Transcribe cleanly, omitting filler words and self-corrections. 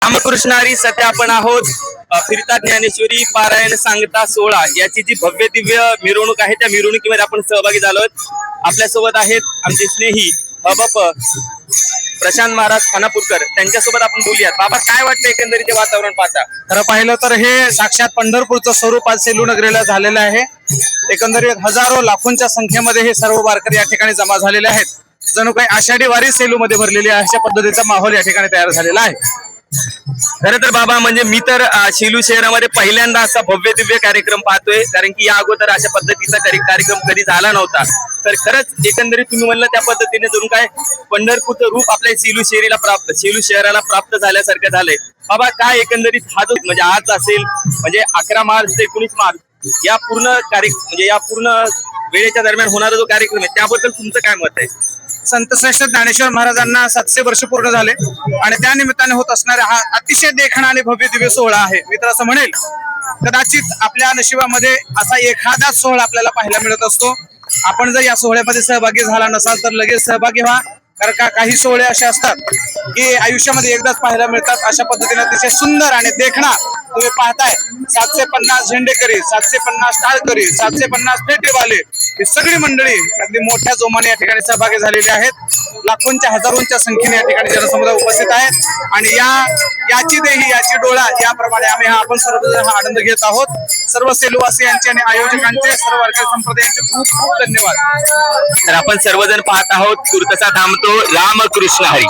रामकृष्ण हरी सध्या आपण आहोत फिरता ज्ञानेश्वरी पारायण सांगता 16 याची जी भव्य दिव्य मिरवणूक आहे त्या मिरवणुकीमध्ये आपण सहभागी झालो आहोत. आपल्यासोबत आहेत आमचे स्नेही बाप प्रशांत महाराज खानापूरकर, त्यांच्यासोबत आपण बोलूयात. बाबा, काय वाटतं एकंदरीत ते वातावरण पाहता? खरं पाहिलं तर हे साक्षात पंढरपूरचं स्वरूप आज सेलू नगरीला झालेलं आहे. एकंदरीत हजारो लाखोंच्या संख्येमध्ये हे सर्व वारकरी या ठिकाणी जमा झालेले आहेत. जणू काही आषाढी वारी सेलूमध्ये भरलेली आहे, अशा पद्धतीचा माहोल या ठिकाणी तयार झालेला आहे. खरं तर बाबा, म्हणजे मी तर सेलू शहरामध्ये पहिल्यांदा असा भव्य दिव्य कार्यक्रम पाहतोय, कारण की या अगोदर अशा पद्धतीचा कार्यक्रम कधी झाला नव्हता. तर खरंच एकंदरीत तुम्ही म्हणलं त्या पद्धतीने जणू काय पंढरपूरचं रूप आपल्या सेलू शहराला प्राप्त झाल्यासारखं झालंय. बाबा, काय एकंदरीत हा जो म्हणजे आज असेल म्हणजे 11 मार्च ते 19 मार्च या पूर्ण म्हणजे या पूर्ण वेळेच्या दरम्यान होणारा जो कार्यक्रम आहे त्याबद्दल तुमचं काय मत आहे? संत श्रेष्ठ ज्ञानेश्वर महाराजांना 700 वर्ष पूर्ण झाले आणि त्या निमित्ताने होत असणारा हा अतिशय देखणा आणि भव्य दिव्य सोहळा आहे. मी तर असं म्हणेल, कदाचित आपल्या नशिबामध्ये असा एखादाच सोहळा आपल्याला पाहायला मिळत असतो. आपण जर या सोहळ्यामध्ये सहभागी झाला नसाल तर लगेच सहभागी व्हा, कारण काही सोहळे असे असतात की आयुष्यामध्ये एकदाच पाहायला मिळतात. अशा पद्धतीने अतिशय सुंदर आणि देखणा तुम्ही पाहताय 750 झेंडेकरी, 750 टाळकरी, 750 फेटेवाले, ही सगळी मंडळी अगदी मोठ्या जोमाने या ठिकाणी सहभागी झालेली आहेत. लाखोंच्या हजारोंच्या संख्येने या ठिकाणी जनसमुदाय उपस्थित आहेत आणि याची देही याची डोळा याप्रमाणे आपण सर्वजण हा आनंद घेत आहोत. सर्व सेलूवासियांचे आणि आयोजकांचे, सर्व वारकरी संप्रदायांचे खूप खूप धन्यवाद. तर आपण सर्वजण पाहत आहोत, तुर्तसा थांबतो. रामकृष्ण हरी.